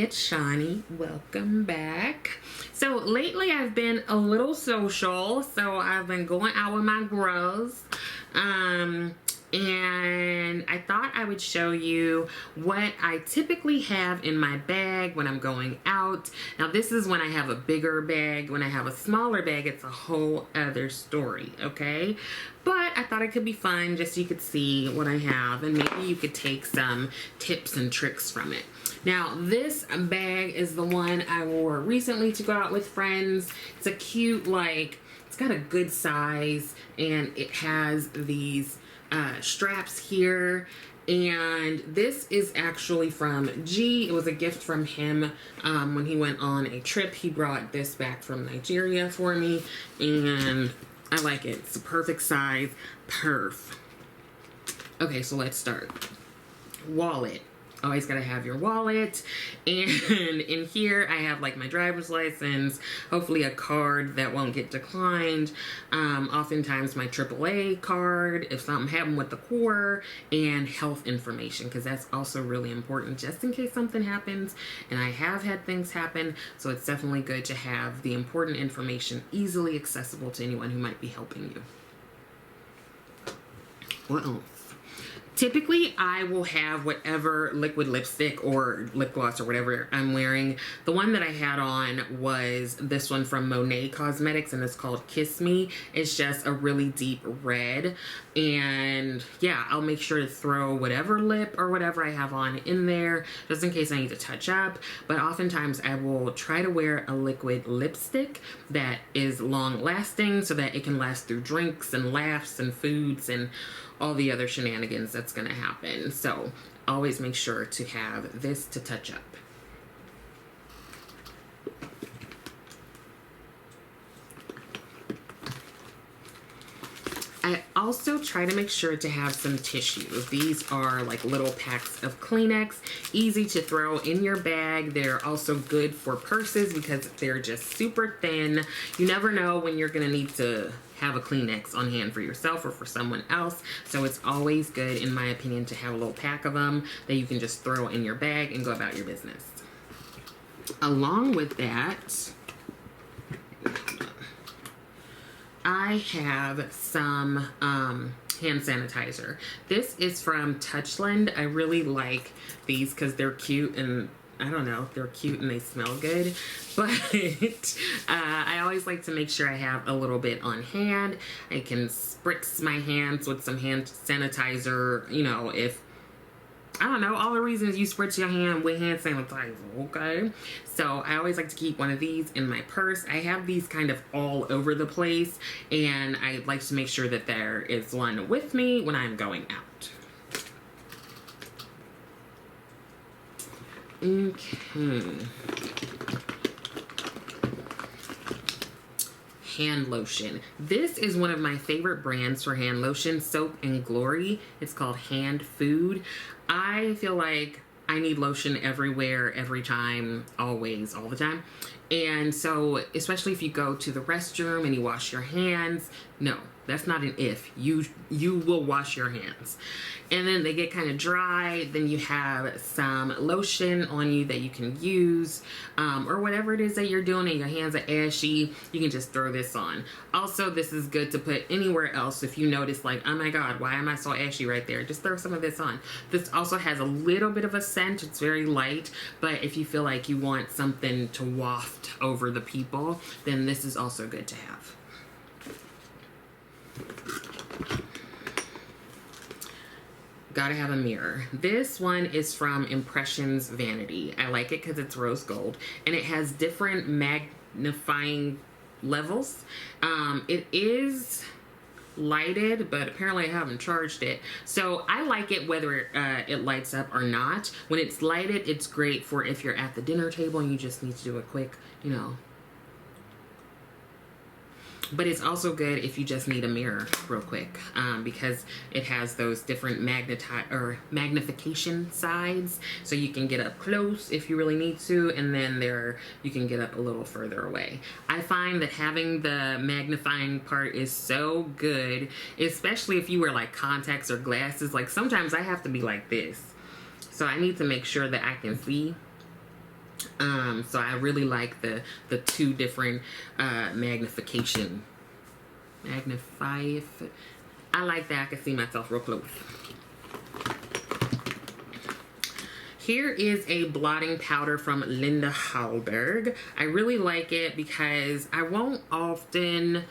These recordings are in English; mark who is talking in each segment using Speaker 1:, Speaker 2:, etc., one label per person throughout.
Speaker 1: it's Shawnee. Welcome back. So lately I've been a little social, so I've been going out with my girls. And I thought I would show you what I typically have in my bag when I'm going out. Now this is when I have a bigger bag. When I have a smaller bag, it's a whole other story, okay? But I thought it could be fun just so you could see what I have and maybe you could take some tips and tricks from it. Now this bag is the one I wore recently to go out with friends. It's a cute, like, it's got a good size and it has these straps here, and this is actually from G. It was a gift from him when he went on a trip. He brought this back from Nigeria for me, and I like it. It's the perfect size. Perf. Okay, so let's start. Wallet. Always gotta have your wallet, and in here I have like my driver's license, hopefully a card that won't get declined, oftentimes my AAA card if something happened with the core, and health information, because that's also really important just in case something happens, and I have had things happen, so it's definitely good to have the important information easily accessible to anyone who might be helping you. What else? Typically, I will have whatever liquid lipstick or lip gloss or whatever I'm wearing. The one that I had on was this one from Monet Cosmetics, and it's called Kiss Me. It's just a really deep red. And yeah, I'll make sure to throw whatever lip or whatever I have on in there, just in case I need to touch up. But oftentimes, I will try to wear a liquid lipstick that is long lasting so that it can last through drinks and laughs and foods and all the other shenanigans that's gonna happen. So always make sure to have this to touch up. I also try to make sure to have some tissue. These are like little packs of Kleenex, easy to throw in your bag. They're also good for purses because they're just super thin. You never know when you're gonna need to have a Kleenex on hand for yourself or for someone else. So it's always good, in my opinion, to have a little pack of them that you can just throw in your bag and go about your business. Along with that, I have some hand sanitizer. This is from Touchland. I really like these because they're cute and I don't know, they're cute and they smell good, but I always like to make sure I have a little bit on hand. I can spritz my hands with some hand sanitizer, you know, if, I don't know, all the reasons you spritz your hand with hand sanitizer, okay? So I always like to keep one of these in my purse. I have these kind of all over the place, and I like to make sure that there is one with me when I'm going out. Okay. Hand lotion. This is one of my favorite brands for hand lotion, Soap and Glory. It's called Hand Food. I feel like I need lotion everywhere, every time, always, all the time. And so, especially if you go to the restroom and you wash your hands, no, that's not an if. You will wash your hands. And then they get kind of dry, then you have some lotion on you that you can use, or whatever it is that you're doing and your hands are ashy, you can just throw this on. Also, this is good to put anywhere else if you notice like, oh my god, why am I so ashy right there? Just throw some of this on. This also has a little bit of a scent. It's very light, but if you feel like you want something to waft over the people, then this is also good to have. Gotta have a mirror. This one is from Impressions Vanity. I like it because it's rose gold and it has different magnifying levels. It is lighted, but apparently I haven't charged it. So I like it whether it lights up or not. When it's lighted, it's great for if you're at the dinner table and you just need to do a quick, you know. But it's also good if you just need a mirror real quick, because it has those different magnification sides, so you can get up close if you really need to, and then you can get up a little further away. I find that having the magnifying part is so good, especially if you wear like contacts or glasses. Like sometimes I have to be like this, so I need to make sure that I can see So I really like the two different magnification. I like that. I can see myself real close. Here is a blotting powder from Linda Hallberg. I really like it because I won't often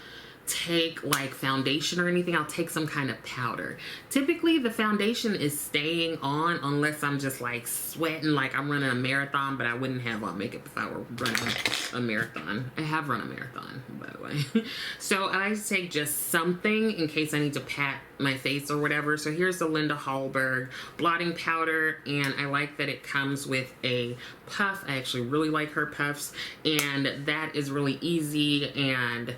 Speaker 1: take like foundation or anything. I'll take some kind of powder. Typically the foundation is staying on unless I'm just like sweating like I'm running a marathon, but I wouldn't have on makeup if I were running a marathon. I have run a marathon, by the way. So I like to take just something in case I need to pat my face or whatever. So here's the Linda Hallberg blotting powder, and I like that it comes with a puff. I actually really like her puffs, and that is really easy and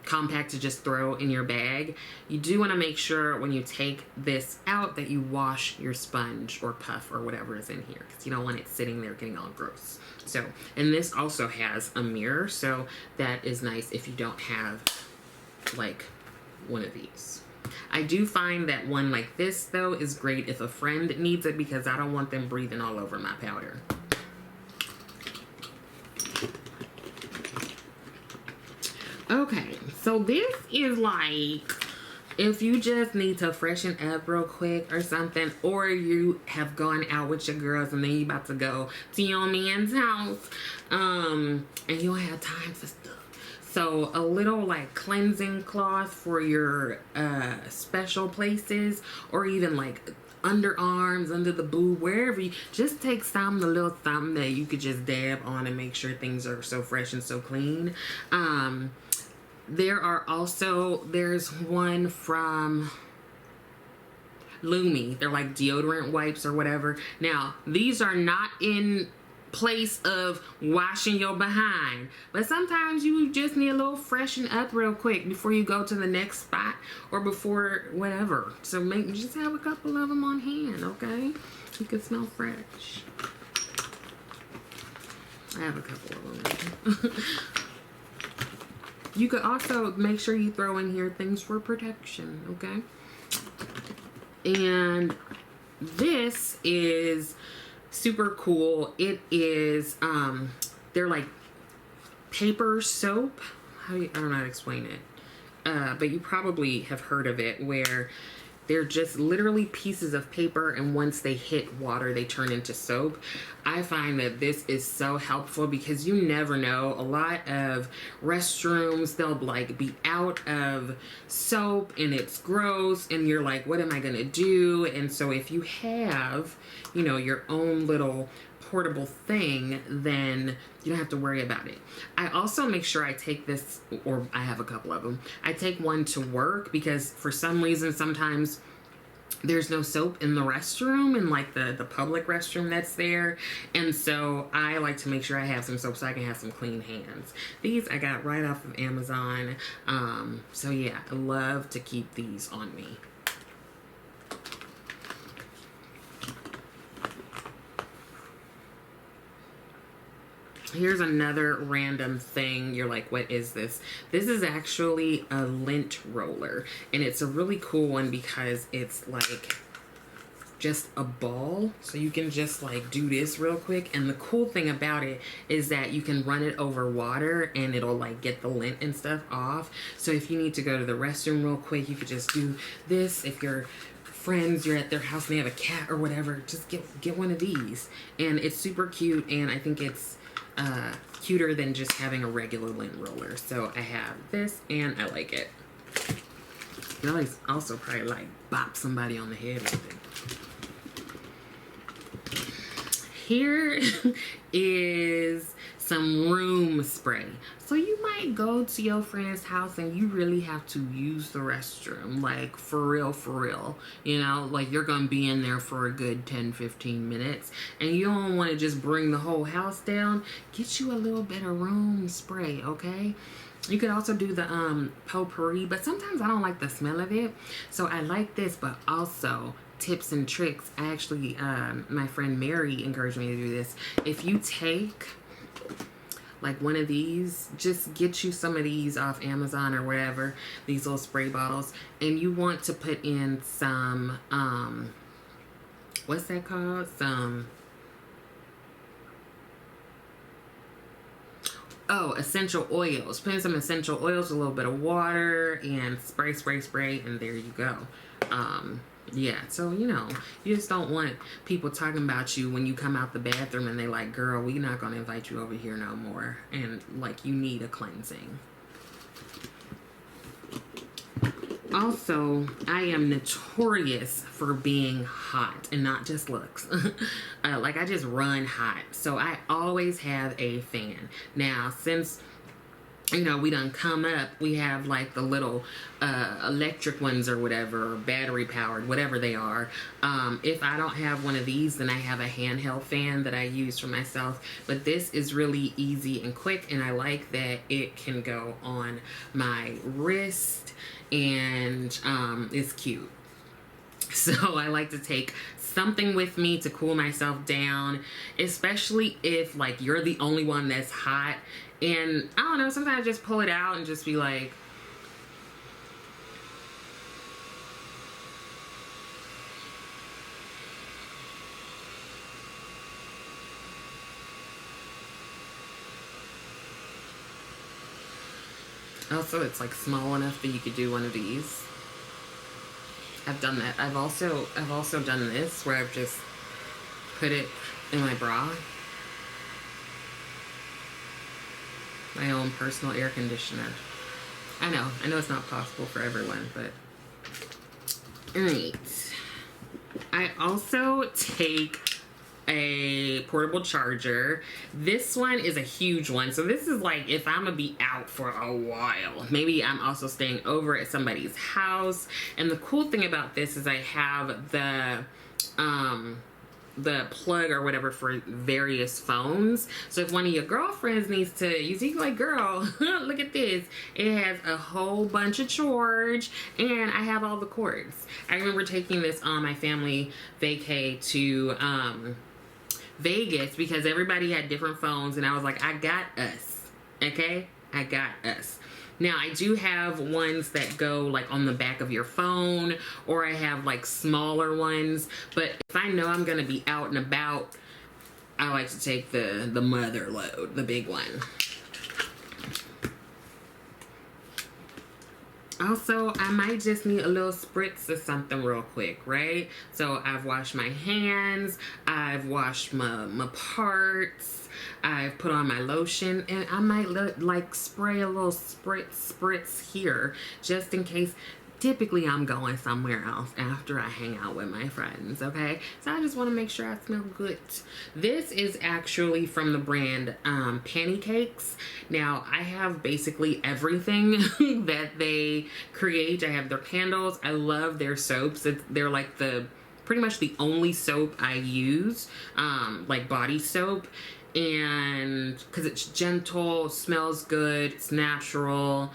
Speaker 1: compact to just throw in your bag. You do want to make sure when you take this out that you wash your sponge or puff or whatever is in here, because you don't want it sitting there getting all gross. So, and this also has a mirror, so that is nice if you don't have like one of these. I do find that one like this though is great if a friend needs it, because I don't want them breathing all over my powder. Okay, so this is like if you just need to freshen up real quick or something, or you have gone out with your girls and then you about to go to your man's house, and you don't have time for stuff. So a little like cleansing cloth for your special places, or even like underarms, under the boob, wherever you just take some, the little something that you could just dab on and make sure things are so fresh and so clean. There's one from Lumi. They're like deodorant wipes or whatever. Now, these are not in place of washing your behind, but sometimes you just need a little freshen up real quick before you go to the next spot or before whatever. So just have a couple of them on hand, okay? You can smell fresh. I have a couple of them. You could also make sure you throw in here things for protection, okay? And this is super cool. It is, they're like paper soap. I don't know how to explain it. But you probably have heard of it, where they're just literally pieces of paper, and once they hit water, they turn into soap. I find that this is so helpful because you never know. A lot of restrooms, they'll like be out of soap and it's gross, and you're like, what am I gonna do? And so if you have, you know, your own little portable thing, then you don't have to worry about it. I also make sure I take this, or I have a couple of them. I take one to work because for some reason sometimes there's no soap in the restroom, in like the public restroom that's there, and so I like to make sure I have some soap so I can have some clean hands. These I got right off of Amazon, so yeah, I love to keep these on me. Here's another random thing. You're like, what is this? This is actually a lint roller, and it's a really cool one because it's like just a ball, so you can just like do this real quick. And the cool thing about it is that you can run it over water and it'll like get the lint and stuff off. So if you need to go to the restroom real quick, you could just do this. If you're friends, you're at their house and they have a cat or whatever, just get one of these. And it's super cute, and I think it's cuter than just having a regular lint roller. So I have this and I like it. You always also probably like bop somebody on the head with it. Here is some room spray. So you might go to your friend's house and you really have to use the restroom, like for real, you know, like you're gonna be in there for a good 10-15 minutes and you don't want to just bring the whole house down. Get you a little bit of room spray, okay? You could also do the potpourri, but sometimes I don't like the smell of it, so I like this. But also tips and tricks, I actually my friend Mary encouraged me to do this. If you take like one of these, just get you some of these off Amazon or whatever, these little spray bottles, and you want to put in some what's that called, some Oh, essential oils. Put in some essential oils, a little bit of water, and spray, spray, spray, and there you go. Yeah, so, you know, you just don't want people talking about you when you come out the bathroom and they like, girl, we not going to invite you over here no more. And, like, you need a cleansing. Also, I am notorious for being hot, and not just looks. Like, I just run hot. So I always have a fan. Now, since, you know, we done come up, we have like the little electric ones or whatever, or battery powered, whatever they are. If I don't have one of these, then I have a handheld fan that I use for myself. But this is really easy and quick, and I like that it can go on my wrist, and it's cute. So I like to take something with me to cool myself down, especially if like you're the only one that's hot. And I don't know, sometimes I just pull it out and just be like, also it's like small enough that you could do one of these. I've done that. I've also done this where I've just put it in my bra. My own personal air conditioner. I know it's not possible for everyone, but alright. I also take a portable charger. This one is a huge one. So this is like if I'm gonna be out for a while. Maybe I'm also staying over at somebody's house. And the cool thing about this is I have the plug or whatever for various phones. So if one of your girlfriends needs to use it, you can like, girl, look at this. It has a whole bunch of charge, and I have all the cords. I remember taking this on my family vacay to Vegas because everybody had different phones, and I was like, I got us. Okay? I got us. Now, I do have ones that go like on the back of your phone, or I have like smaller ones, but if I know I'm gonna be out and about, I like to take the mother load, the big one. Also, I might just need a little spritz of something real quick, right? So I've washed my hands, I've washed my parts, I've put on my lotion, and I might like spray a little spritz here just in case. Typically, I'm going somewhere else after I hang out with my friends, okay? So I just want to make sure I smell good. This is actually from the brand Pancakes. Now, I have basically everything that they create. I have their candles. I love their soaps. They're like pretty much the only soap I use, like body soap. And because it's gentle, smells good, it's natural.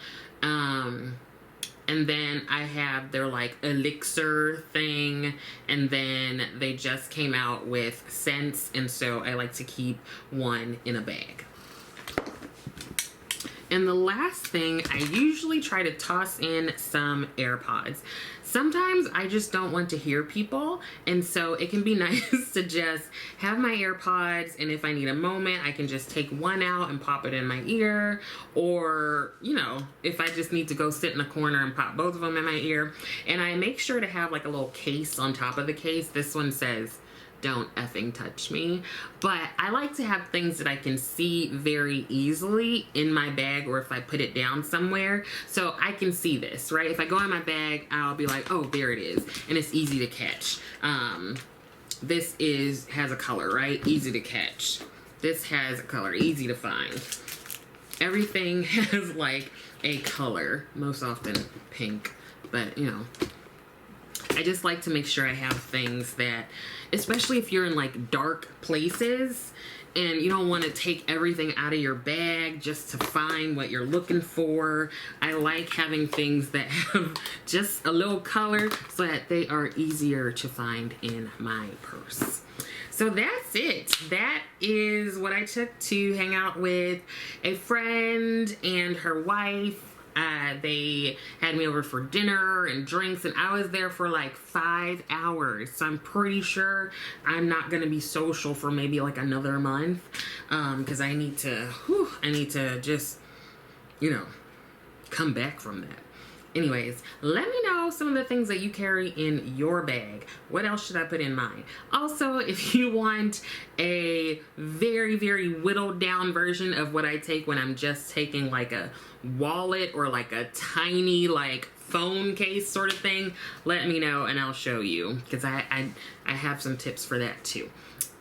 Speaker 1: And then I have their like elixir thing, and then they just came out with scents, and so I like to keep one in a bag. And the last thing, I usually try to toss in some AirPods. Sometimes I just don't want to hear people, and so it can be nice to just have my AirPods, and if I need a moment, I can just take one out and pop it in my ear, or, you know, if I just need to go sit in a corner and pop both of them in my ear. And I make sure to have like a little case on top of the case. This one says, "Don't effing touch me." But I like to have things that I can see very easily in my bag, or if I put it down somewhere, so I can see this, right? If I go in my bag, I'll be like, oh, there it is, and it's easy to catch. This has a color, right? Easy to catch. This has a color, easy to find. Everything has like a color, most often pink, but you know, I just like to make sure I have things that, especially if you're in like dark places and you don't want to take everything out of your bag just to find what you're looking for. I like having things that have just a little color so that they are easier to find in my purse. So that's it. That is what I took to hang out with a friend and her wife. They had me over for dinner and drinks, and I was there for like 5 hours. So I'm pretty sure I'm not going to be social for maybe like another month, because I need to I need to just, you know, come back from that. Anyways, let me know some of the things that you carry in your bag. What else should I put in mine? Also, if you want a very, very whittled down version of what I take when I'm just taking like a wallet or like a tiny like phone case sort of thing, let me know and I'll show you, because I have some tips for that too.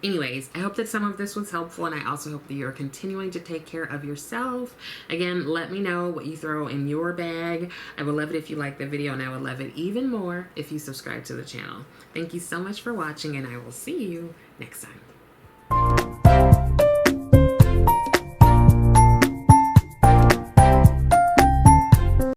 Speaker 1: Anyways, I hope that some of this was helpful, and I also hope that you're continuing to take care of yourself. Again, let me know what you throw in your bag. I would love it if you like the video, and I would love it even more if you subscribe to the channel. Thank you so much for watching, and I will see you next time.